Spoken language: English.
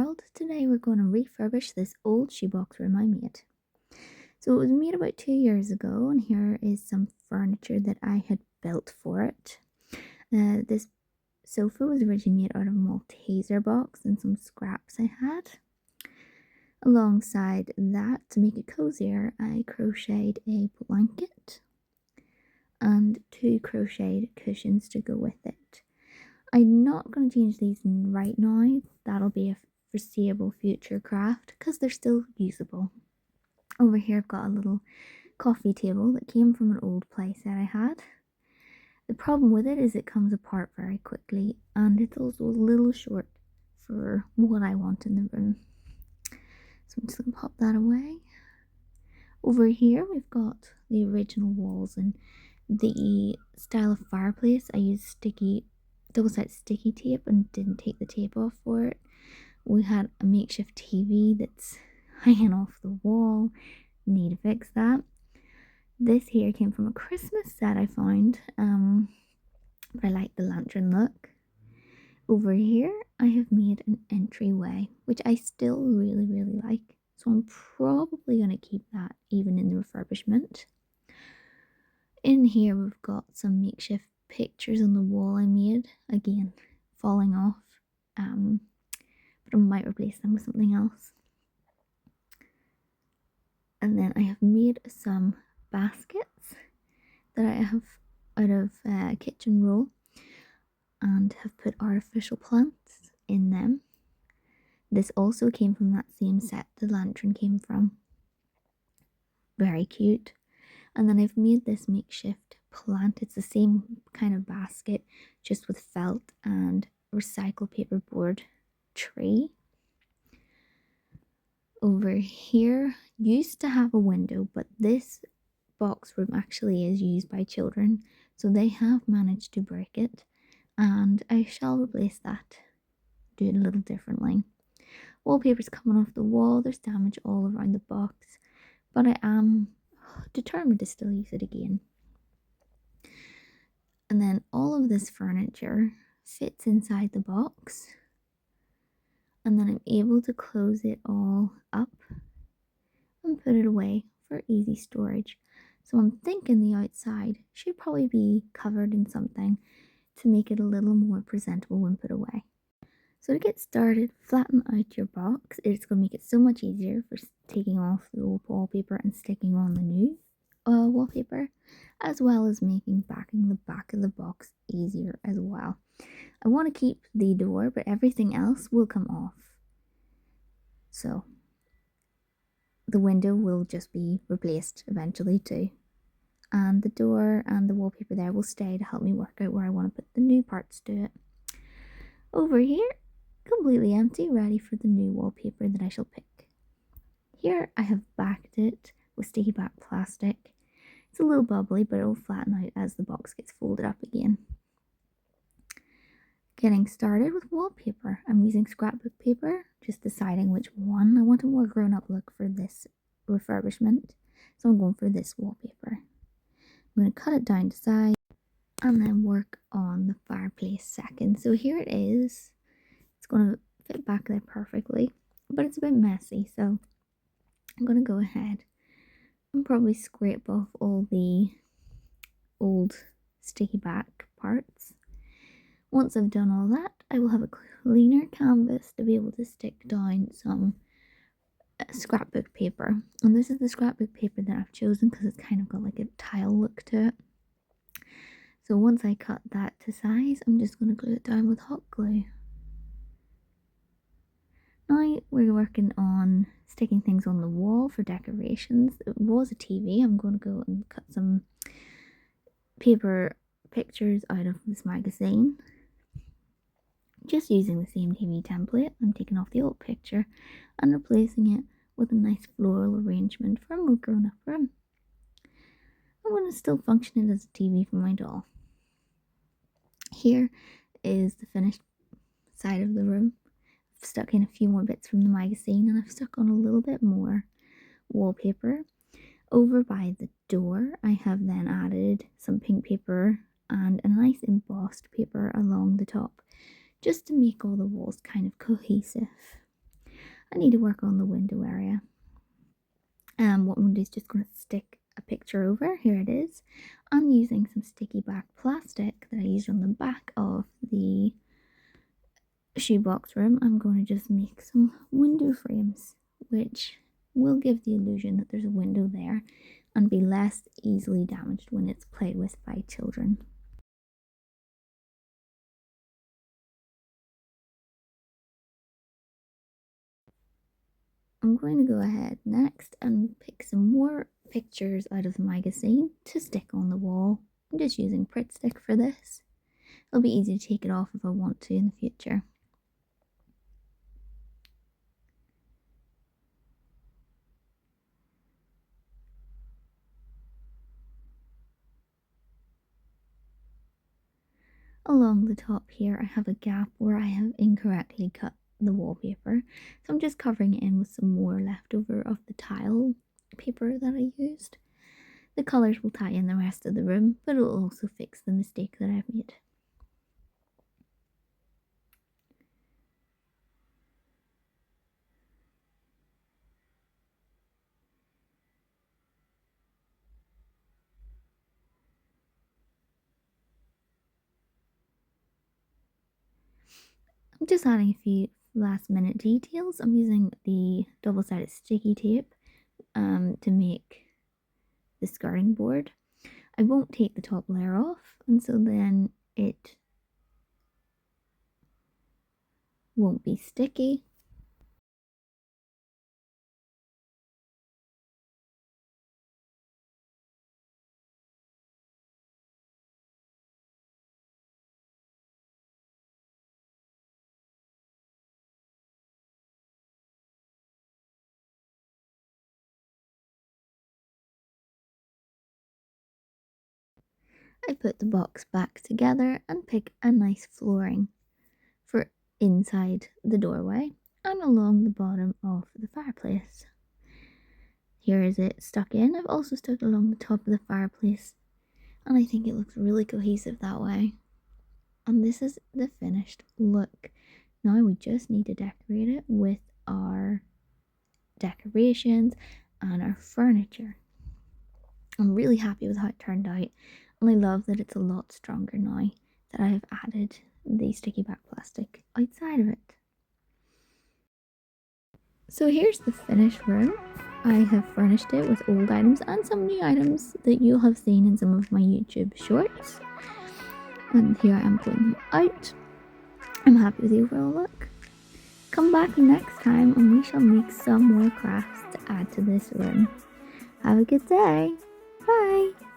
child. Today we're going to refurbish this old shoebox room I made. So it was made about 2 years ago, and here is some furniture that I had built for it. This sofa was originally made out of a Malteser box and some scraps I had. Alongside that, to make it cozier, I crocheted a blanket and 2 crocheted cushions to go with it. I'm not going to change these right now. That'll be a foreseeable future craft because they're still usable. Over here I've got a little coffee table that came from an old playset I had. The problem with it is it comes apart very quickly, and it's also a little short for what I want in the room. So I'm just going to pop that away. Over here we've got the original walls and the style of fireplace. I used double-sided sticky tape and didn't take the tape off for it. We had a makeshift TV that's hanging off the wall. Need to fix that. This here came from a Christmas set I found, but I like the lantern look. Over here I have made an entryway, which I still really like, so I'm probably going to keep that even in the refurbishment. In here we've got some makeshift pictures on the wall I made, again falling off, but I might replace them with something else. And then I have made some baskets that I have out of kitchen roll and have put artificial plants in them. This also came from that same set the lantern came from. Very cute. And then I've made this makeshift plant. It's the same kind of basket, just with felt and recycled paperboard tree. Over here used to have a window, but this box room actually is used by children, so they have managed to break it, and I shall replace that, do it a little differently. Wallpaper's coming off the wall, there's damage all around the box, but I am determined to still use it again. And then all of this furniture fits inside the box, and then I'm able to close it all up and put it away for easy storage. So I'm thinking the outside should probably be covered in something to make it a little more presentable when put away. So to get started, flatten out your box. It's going to make it so much easier for taking off the old wallpaper and sticking on the new wallpaper, as well as making backing the back of the box easier as well. I want to keep the door, but everything else will come off. So the window will just be replaced eventually too. And the door and the wallpaper there will stay to help me work out where I want to put the new parts to it. Over here, completely empty, ready for the new wallpaper that I shall pick. Here I have backed it with sticky back plastic. It's a little bubbly, but it will flatten out as the box gets folded up again. Getting started with wallpaper. I'm using scrapbook paper, just deciding which one. I want a more grown-up look for this refurbishment, so I'm going for this wallpaper. I'm going to cut it down to size and then work on the fireplace second. So here it is. It's going to fit back there perfectly, but it's a bit messy, so I'm going to go ahead and probably scrape off all the old sticky back parts. Once I've done all that, I will have a cleaner canvas to be able to stick down some scrapbook paper. And this is the scrapbook paper that I've chosen because it's kind of got like a tile look to it. So once I cut that to size, I'm just going to glue it down with hot glue. Now we're working on sticking things on the wall for decorations. It was a TV. I'm going to go and cut some paper pictures out of this magazine. Just using the same TV template, I'm taking off the old picture and replacing it with a nice floral arrangement for a more grown-up room. I'm going to still function it as a TV for my doll. Here is the finished side of the room. I've stuck in a few more bits from the magazine, and I've stuck on a little bit more wallpaper. Over by the door, I have then added some pink paper and a nice embossed paper along the top, just to make all the walls kind of cohesive. I need to work on the window area. What I'm going to do is just going to stick a picture over. Here it is. I'm using some sticky back plastic that I used on the back of the shoebox room. I'm going to just make some window frames, which will give the illusion that there's a window there and be less easily damaged when it's played with by children. I'm going to go ahead next and pick some more pictures out of the magazine to stick on the wall. I'm just using Pritt stick for this. It'll be easy to take it off if I want to in the future. Along the top here I have a gap where I have incorrectly cut the wallpaper, so I'm just covering it in with some more leftover of the tile paper that I used. The colours will tie in the rest of the room, but it will also fix the mistake that I've made. I'm just adding a few last minute details. I'm using the double-sided sticky tape to make the skirting board. I won't take the top layer off, and so then it won't be sticky. I put the box back together and pick a nice flooring for inside the doorway and along the bottom of the fireplace. Here is it stuck in. I've also stuck it along the top of the fireplace, and I think it looks really cohesive that way. And this is the finished look. Now we just need to decorate it with our decorations and our furniture. I'm really happy with how it turned out, and I love that it's a lot stronger now that I have added the sticky back plastic outside of it. So here's the finished room. I have furnished it with old items and some new items that you'll have seen in some of my YouTube shorts. And here I am putting them out. I'm happy with the overall look. Come back next time and we shall make some more crafts to add to this room. Have a good day. Bye.